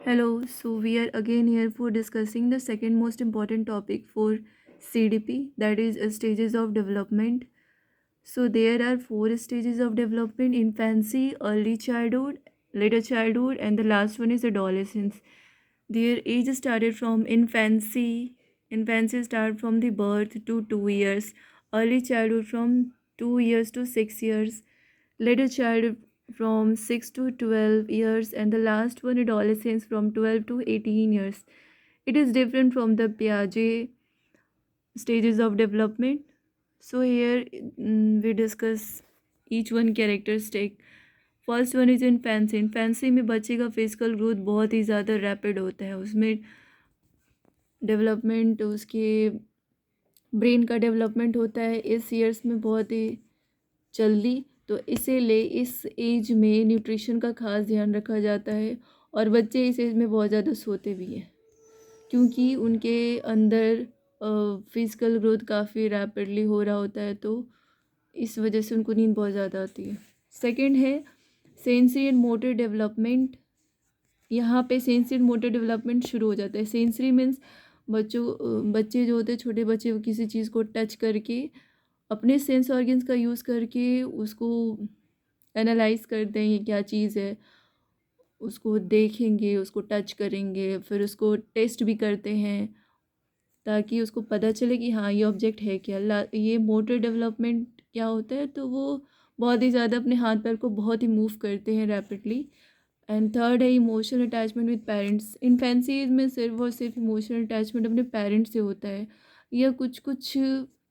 Hello, so we are again here for discussing the second most important topic for CDP, that is stages of development. So there are four stages of development: infancy, early childhood, later childhood, and the last one is adolescence. Their age started from infancy. Infancy start from the birth to 2 years, early childhood from 2 years to 6 years, later childhood from 6 to 12 years, and the last one adolescence from 12 to 18 years. It is different from the Piaget stages of development. So here we discuss each one characteristic. First one is infancy. Infancy में बच्चे का physical growth बहुत ही ज़्यादा rapid होता है. उसमें development, उसके brain का डेवलपमेंट होता है इस ईयर्स में बहुत ही जल्दी. तो इसीलिए इस एज में न्यूट्रिशन का खास ध्यान रखा जाता है. और बच्चे इस एज में बहुत ज़्यादा सोते भी हैं क्योंकि उनके अंदर फिजिकल ग्रोथ काफ़ी रैपिडली हो रहा होता है, तो इस वजह से उनको नींद बहुत ज़्यादा आती है. सेकंड है सेंसरी एंड मोटर डेवलपमेंट. यहाँ पे सेंसरी एंड मोटर डेवलपमेंट शुरू हो जाता है. सेंसरी मीन्स बच्चे जो होते हैं, छोटे बच्चे, वो किसी चीज़ को टच करके अपने सेंस ऑर्गन्स का यूज़ करके उसको एनालाइज करते हैं ये क्या चीज़ है. उसको देखेंगे, उसको टच करेंगे, फिर उसको टेस्ट भी करते हैं ताकि उसको पता चले कि हाँ ये ऑब्जेक्ट है क्या. ये मोटर डेवलपमेंट क्या होता है, तो वो बहुत ही ज़्यादा अपने हाथ पैर को बहुत ही मूव करते हैं रैपिडली. एंड थर्ड है emotional attachment with parents. Infancy age में सिर्फ और सिर्फ इमोशनल अटैचमेंट अपने पेरेंट्स से होता है, या कुछ कुछ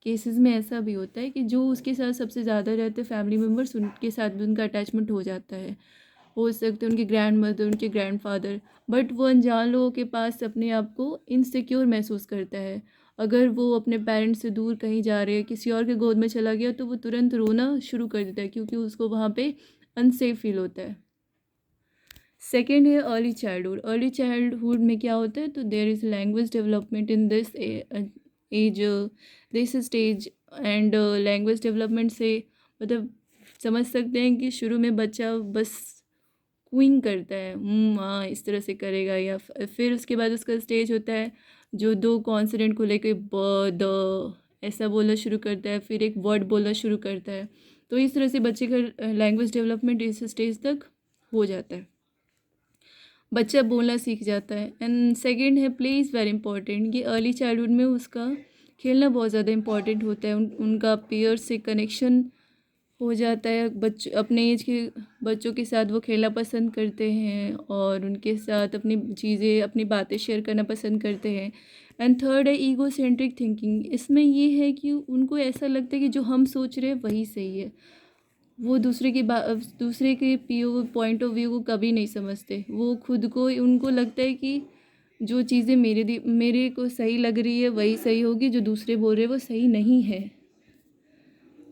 केसेस में ऐसा भी होता है कि जो उसके साथ सबसे ज़्यादा रहते हैं फैमिली मेम्बर्स, उनके साथ भी उनका अटैचमेंट हो जाता है. हो सकते हैं उनके ग्रैंड मदर, उनके ग्रैंड फादर, बट वो अनजान लोगों के पास अपने आप को इनसिक्योर महसूस करता है. अगर वो अपने पेरेंट्स से दूर कहीं जा रहे हैं, किसी और के गोद में चला गया, तो वो तुरंत रोना शुरू कर देता है क्योंकि उसको वहाँ पे अनसेफ फील होता है. सेकेंड है अर्ली चाइल्डहुड. अर्ली चाइल्डहुड में क्या होता है, तो there is language development in this age, this stage. And language development से मतलब समझ सकते हैं कि शुरू में बच्चा बस क्विंग करता है, हाँ इस तरह से करेगा. या फिर उसके बाद उसका स्टेज होता है जो दो कॉन्सोनेंट को लेकर ब द ऐसा बोलना शुरू करता है, फिर एक वर्ड बोलना शुरू करता है. तो इस तरह से बच्चे का लैंग्वेज डेवलपमेंट इस स्टेज तक हो जाता है, बच्चा बोलना सीख जाता है. एंड सेकंड है प्ले इज़ वेरी इंपॉर्टेंट. ये अर्ली चाइल्डहुड में उसका खेलना बहुत ज़्यादा इंपॉर्टेंट होता है. उनका पेयर से कनेक्शन हो जाता है. अपने एज के बच्चों के साथ वो खेलना पसंद करते हैं और उनके साथ अपनी चीज़ें, अपनी बातें शेयर करना पसंद करते हैं. एंड थर्ड है ईगो सेंट्रिक थिंकिंग. इसमें ये है कि उनको ऐसा लगता है कि जो हम सोच रहे हैं वही सही है. वो दूसरे के पॉइंट ऑफ व्यू को कभी नहीं समझते. वो खुद को, उनको लगता है कि जो चीज़ें मेरे को सही लग रही है वही सही होगी, जो दूसरे बोल रहे हैं वो सही नहीं है.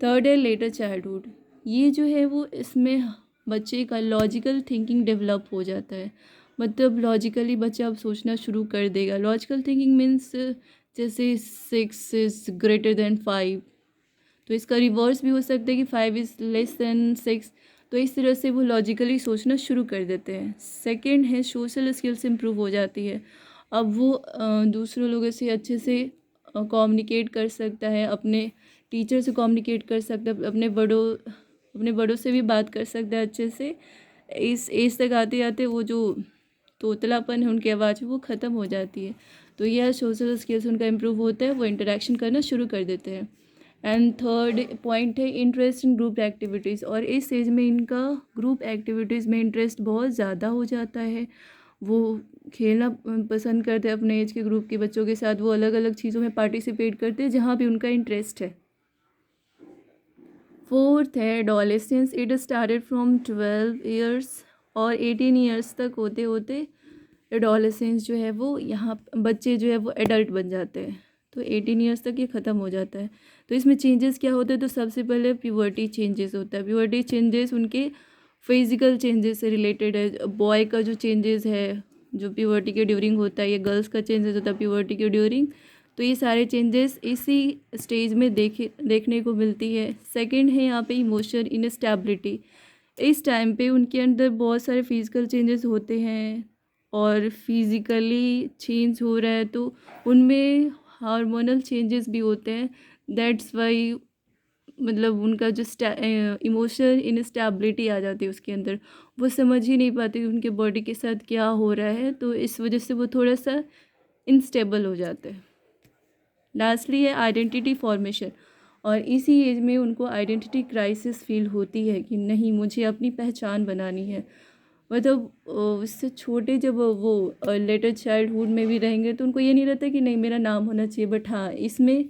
थर्ड है लेटर चाइल्डहुड. ये जो है वो इसमें बच्चे का लॉजिकल थिंकिंग डेवलप हो जाता है. मतलब लॉजिकली बच्चा अब सोचना शुरू कर देगा. लॉजिकल थिंकिंग मीन्स जैसे 6 इज़ ग्रेटर देन 5, तो इसका रिवर्स भी हो सकता है कि 5 इज़ लेस देन 6. तो इस तरह से वो लॉजिकली सोचना शुरू कर देते हैं. सेकंड है सोशल स्किल्स इम्प्रूव हो जाती है. अब वो दूसरों लोगों से अच्छे से कम्युनिकेट कर सकता है, अपने टीचर से कम्युनिकेट कर सकता है, अपने बड़ों से भी बात कर सकता है अच्छे से. इस एज तक आते आते वो जो तोतलापन है उनकी आवाज़ में वो ख़त्म हो जाती है. तो यह सोशल स्किल्स उनका इम्प्रूव होता है, वो इंटरेक्शन करना शुरू कर देते हैं. एंड थर्ड पॉइंट है इंटरेस्ट इन ग्रुप एक्टिविटीज़. और इस एज में इनका ग्रुप एक्टिविटीज़ में इंटरेस्ट बहुत ज़्यादा हो जाता है. वो खेलना पसंद करते हैं अपने एज के ग्रुप के बच्चों के साथ. वो अलग अलग चीज़ों में पार्टिसिपेट करते हैं जहाँ भी उनका इंटरेस्ट है. फोर्थ है adolescence. It started from 12 years और 18 ईयर्स तक होते होते एडोलेसेंस जो है वो, यहाँ बच्चे जो है वो एडल्ट बन जाते हैं. तो 18 ईयर्स तक ये ख़त्म हो जाता है. तो इसमें चेंजेस क्या होते हैं, तो सबसे पहले प्यूबर्टी चेंजेस होता है. प्यूबर्टी चेंजेस उनके फिजिकल चेंजेस से रिलेटेड है. बॉय का जो चेंजेस है जो प्यूबर्टी के ड्यूरिंग होता है, ये गर्ल्स का चेंजेस होता है प्यूबर्टी के ड्यूरिंग. तो ये सारे चेंजेस इसी स्टेज में देखने को मिलती है. सेकंड है यहाँ पे इमोशन इनस्टेबिलिटी. इस टाइम पे उनके अंदर बहुत सारे फिजिकल चेंजेस होते हैं और फिज़िकली चेंज हो रहा है तो उनमें हार्मोनल चेंजेस भी होते हैं। दैट्स वाई मतलब उनका जो इमोशनल इनस्टेबिलिटी आ जाती है उसके अंदर, वो समझ ही नहीं पाते कि उनके बॉडी के साथ क्या हो रहा है, तो इस वजह से वो थोड़ा सा इनस्टेबल हो जाते हैं। लास्टली है आइडेंटिटी फॉर्मेशन, और इसी एज में उनको आइडेंटिटी क्राइसिस फील होती है कि नहीं मुझे अपनी पहचान बनानी है। मतलब उससे छोटे जब वो लेटर चाइल्डहुड में भी रहेंगे तो उनको ये नहीं रहता कि नहीं मेरा नाम होना चाहिए, बट हाँ इसमें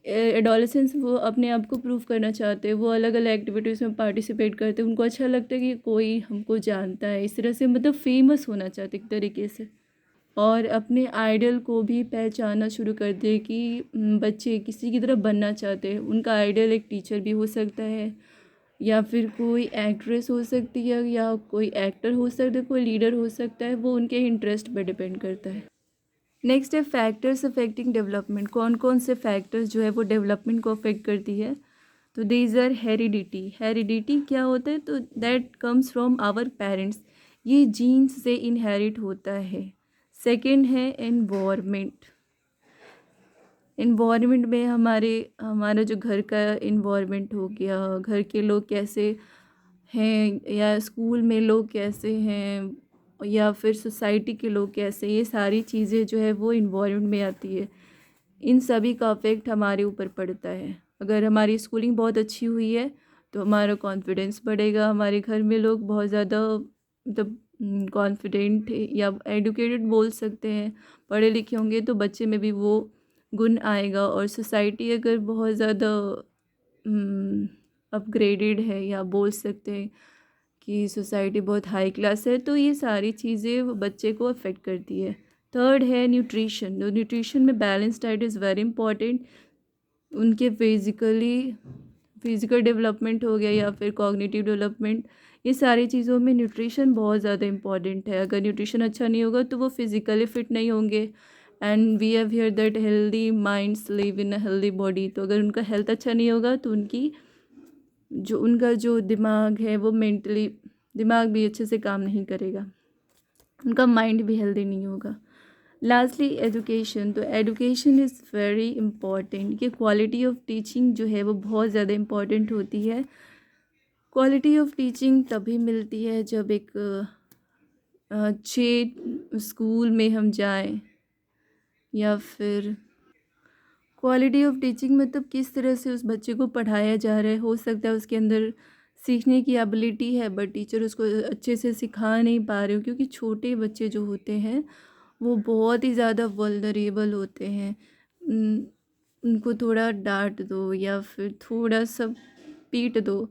एडोलेसेंस वो अपने आप को प्रूव करना चाहते हैं, वो अलग अलग एक्टिविटीज़ में पार्टिसिपेट करते हैं, उनको अच्छा लगता है कि कोई हमको जानता है, इस तरह से मतलब फेमस होना चाहते एक तरीके से। और अपने आइडल को भी पहचानना शुरू कर दे कि बच्चे किसी की तरह बनना चाहते हैं। उनका आइडल एक टीचर भी हो सकता है, या फिर कोई एक्ट्रेस हो सकती है, या कोई एक्टर हो सकता है, कोई लीडर हो सकता है, वो उनके इंटरेस्ट पर डिपेंड करता है। नेक्स्ट है फैक्टर्स अफेक्टिंग डेवलपमेंट। कौन कौन से फैक्टर्स जो है वो डेवलपमेंट को अफेक्ट करती है, तो दीज आर हेरिडिटी। हेरिडिटी क्या होता है, तो that comes from our parents, ये जीन्स से इनहेरिट होता है। सेकंड है एनवायरनमेंट। इन्वायरमेंट में हमारा जो घर का इन्वायरमेंट हो गया, घर के लोग कैसे हैं, या स्कूल में लोग कैसे हैं, या फिर सोसाइटी के लोग कैसे, ये सारी चीज़ें जो है वो इन्वायरमेंट में आती है। इन सभी का इफ़ेक्ट हमारे ऊपर पड़ता है। अगर हमारी स्कूलिंग बहुत अच्छी हुई है तो हमारा कॉन्फिडेंस बढ़ेगा, हमारे घर में लोग बहुत ज़्यादा मतलब कॉन्फिडेंट या एडुकेटेड बोल सकते हैं, पढ़े लिखे होंगे तो बच्चे में भी वो गुण आएगा। और सोसाइटी अगर बहुत ज़्यादा अपग्रेडेड है, या बोल सकते हैं कि सोसाइटी बहुत हाई क्लास है, तो ये सारी चीज़ें बच्चे को अफेक्ट करती है। थर्ड है न्यूट्रिशन। तो न्यूट्रिशन में balance diet is very important. उनके फिज़िकल डेवलपमेंट हो गया या फिर कॉग्निटिव डेवलपमेंट, ये सारी चीज़ों में न्यूट्रिशन बहुत ज़्यादा इंपॉर्टेंट है। अगर न्यूट्रिशन अच्छा नहीं होगा तो वो फिज़िकली फिट नहीं होंगे। And we have hear that healthy minds live in a healthy body. तो अगर उनका हेल्थ अच्छा नहीं होगा तो उनका जो दिमाग है वो मेंटली दिमाग भी अच्छे से काम नहीं करेगा, उनका माइंड भी हेल्दी नहीं होगा। Lastly education. तो एजुकेशन इज़ वेरी इम्पॉर्टेंट, कि क्वालिटी ऑफ टीचिंग जो है वो बहुत ज़्यादा इम्पॉर्टेंट होती है। क्वालिटी ऑफ टीचिंग तभी मिलती है जब एक अच्छे स्कूल में हम जाएं, या फिर क्वालिटी ऑफ टीचिंग मतलब किस तरह से उस बच्चे को पढ़ाया जा रहा है। हो सकता है उसके अंदर सीखने की एबिलिटी है बट टीचर उसको अच्छे से सिखा नहीं पा रहे हो, क्योंकि छोटे बच्चे जो होते हैं वो बहुत ही ज़्यादा वल्नरेबल होते हैं। उनको थोड़ा डांट दो या फिर थोड़ा सा पीट दो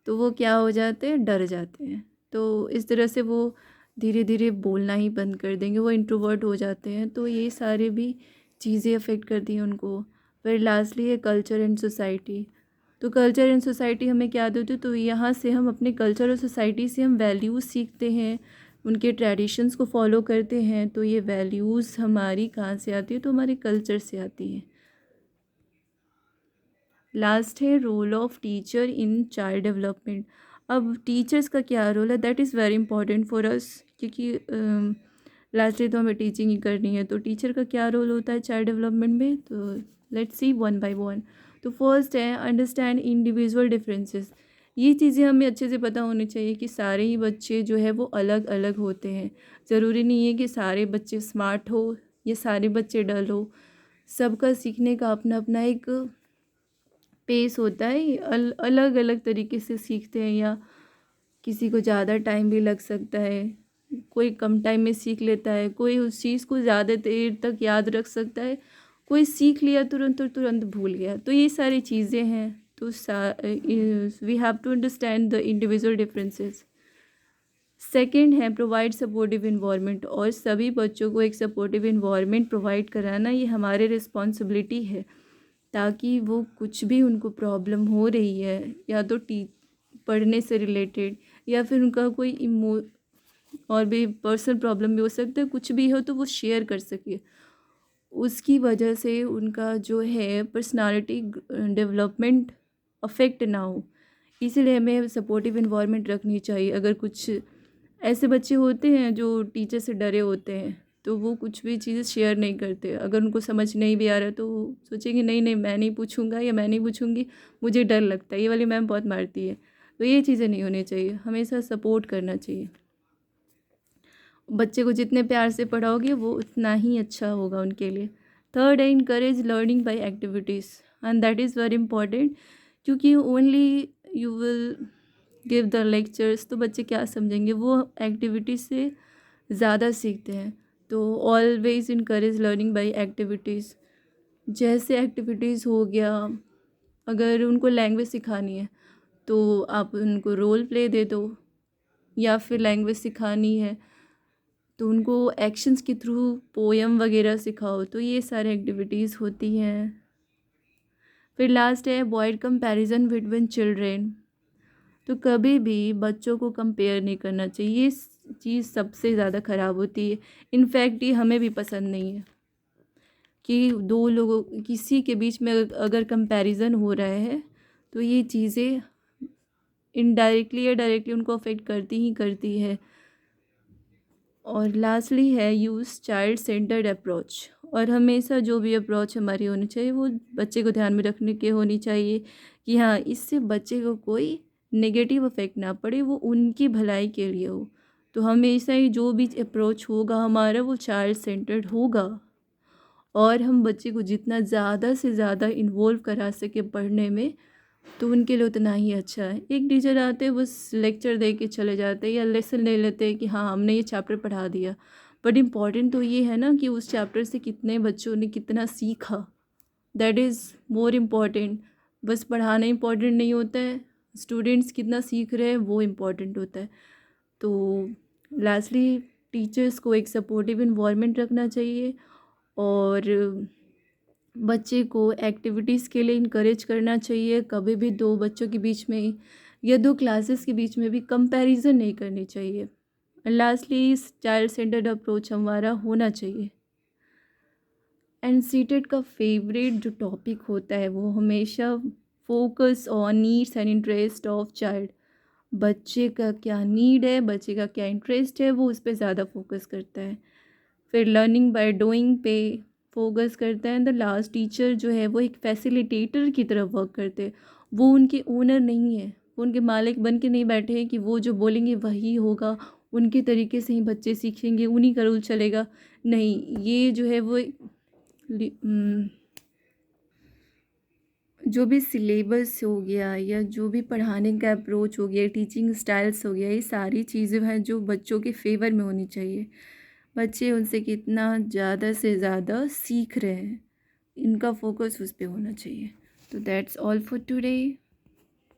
तो वो क्या हो जाते हैं, डर जाते हैं। तो इस तरह से वो धीरे धीरे बोलना ही बंद कर देंगे, वो इंट्रोवर्ट हो जाते हैं। तो ये सारे भी चीज़ें अफेक्ट करती हैं उनको। फिर लास्टली है कल्चर एंड सोसाइटी। तो कल्चर एंड सोसाइटी हमें क्या देती है, तो यहाँ से हम अपने कल्चर और सोसाइटी से हम वैल्यूज़ सीखते हैं, उनके ट्रेडिशंस को फॉलो करते हैं। तो ये वैल्यूज़ हमारी कहाँ से आती है, तो हमारे कल्चर से आती है। लास्ट है role of teacher in child development. अब टीचर्स का क्या रोल है, that is very important for us, क्योंकि लास्टली तो हमें टीचिंग ही करनी है। तो टीचर का क्या रोल होता है चाइल्ड डेवलपमेंट में, तो let's see one by one. तो फर्स्ट है अंडरस्टैंड इंडिविजुअल डिफरेंसेस। ये चीज़ें हमें अच्छे से पता होनी चाहिए कि सारे ही बच्चे जो है वो अलग अलग होते हैं। ज़रूरी नहीं है कि सारे बच्चे स्मार्ट हो या सारे बच्चे डल हो, सबका सीखने का अपना अपना एक पेस होता है। अलग अलग तरीके से सीखते हैं, या किसी को ज़्यादा टाइम भी लग सकता है, कोई कम टाइम में सीख लेता है, कोई उस चीज़ को ज़्यादा देर तक याद रख सकता है, कोई सीख लिया तुरंत और तुरंत भूल गया। तो ये सारी चीज़ें हैं। तो we have to understand the individual differences. Second है प्रोवाइड सपोर्टिव इन्वायरमेंट, और सभी बच्चों को एक सपोर्टिव इन्वायरमेंट प्रोवाइड कराना ये हमारे रिस्पॉन्सिबिलिटी है, ताकि वो कुछ भी उनको प्रॉब्लम हो रही है, या तो पढ़ने से रिलेटेड, या फिर उनका कोई और भी पर्सनल प्रॉब्लम भी हो सकता है, कुछ भी हो तो वो शेयर कर सके। उसकी वजह से उनका जो है पर्सनालिटी डेवलपमेंट अफेक्ट ना हो, इसीलिए हमें सपोर्टिव इन्वायरमेंट रखनी चाहिए। अगर कुछ ऐसे बच्चे होते हैं जो टीचर से डरे होते हैं, तो वो कुछ भी चीज़ें शेयर नहीं करते। अगर उनको समझ नहीं भी आ रहा है तो वो सोचेंगे नहीं नहीं मैं नहीं पूछूंगा या मैं नहीं पूछूंगी, मुझे डर लगता है, ये वाली मैम बहुत मारती है। तो ये चीज़ें नहीं होनी चाहिए, हमेशा सपोर्ट करना चाहिए। बच्चे को जितने प्यार से पढ़ाओगे वो उतना ही अच्छा होगा उनके लिए। थर्ड है encourage learning by activities, and that is very important, क्योंकि only you will give the lectures तो बच्चे क्या समझेंगे, वो एक्टिविटी से ज़्यादा सीखते हैं। तो always encourage learning by activities. जैसे एक्टिविटीज़ हो गया, अगर उनको लैंग्वेज सिखानी है तो आप उनको रोल प्ले दे दो, या फिर लैंग्वेज सिखानी है तो उनको एक्शंस के थ्रू पोएम वगैरह सिखाओ। तो ये सारे एक्टिविटीज़ होती हैं। फिर लास्ट है अवॉइड कंपैरिजन बिटवीन चिल्ड्रेन। तो कभी भी बच्चों को कंपेयर नहीं करना चाहिए, ये चीज़ सबसे ज़्यादा ख़राब होती है। इनफैक्ट ये हमें भी पसंद नहीं है कि दो लोगों किसी के बीच में अगर कंपैरिजन हो रहा है तो ये चीज़ें इनडायरेक्टली या डायरेक्टली उनको अफेक्ट करती ही करती है। और लास्टली है यूज़ चाइल्ड सेंटर्ड अप्रोच। और हमेशा जो भी अप्रोच हमारी होनी चाहिए वो बच्चे को ध्यान में रखने के होनी चाहिए कि हाँ इससे बच्चे को कोई नेगेटिव इफेक्ट ना पड़े, वो उनकी भलाई के लिए हो। तो हमेशा ही जो भी अप्रोच होगा हमारा वो चाइल्ड सेंटर्ड होगा, और हम बच्चे को जितना ज़्यादा से ज़्यादा इन्वॉल्व करा सके पढ़ने में तो उनके लिए उतना ही अच्छा है। एक टीचर आते हैं बस लेक्चर दे के चले जाते हैं या लेसन ले लेते हैं कि हाँ हमने ये चैप्टर पढ़ा दिया, बट इम्पॉर्टेंट तो ये है ना कि उस चैप्टर से कितने बच्चों ने कितना सीखा, दैट इज़ मोर इम्पॉर्टेंट। बस पढ़ाना इम्पॉर्टेंट नहीं होता है, स्टूडेंट्स कितना सीख रहे हैं वो इम्पॉर्टेंट होता है। तो लास्टली टीचर्स को एक सपोर्टिव इन्वायरमेंट रखना चाहिए, और बच्चे को एक्टिविटीज़ के लिए इनकरेज करना चाहिए। कभी भी दो बच्चों के बीच में या दो क्लासेस के बीच में भी कंपैरिजन नहीं करनी चाहिए। लास्टली चाइल्ड सेंटर्ड अप्रोच हमारा होना चाहिए। एंड सीटेड का फेवरेट जो टॉपिक होता है वो हमेशा focus on needs and interest of child. बच्चे का क्या नीड है, बच्चे का क्या इंटरेस्ट है, वो उस पर ज़्यादा फोकस करता है। फिर लर्निंग बाय डूइंग पे फोकस करता है। एंड द लास्ट टीचर जो है वो एक फैसिलिटेटर की तरह वर्क करते हैं, वो उनके ओनर नहीं है, वो उनके मालिक बन के नहीं बैठे हैं कि वो जो बोलेंगे वही होगा, उनके तरीके से ही बच्चे सीखेंगे, उन्हीं का रूल चलेगा। नहीं, ये जो है वो जो भी सिलेबस हो गया या जो भी पढ़ाने का अप्रोच हो गया, टीचिंग स्टाइल्स हो गया, ये सारी चीज़ें हैं जो बच्चों के फेवर में होनी चाहिए। बच्चे उनसे कितना ज़्यादा से ज़्यादा सीख रहे हैं, इनका फोकस उस पे होना चाहिए। तो दैट्स ऑल फॉर टुडे।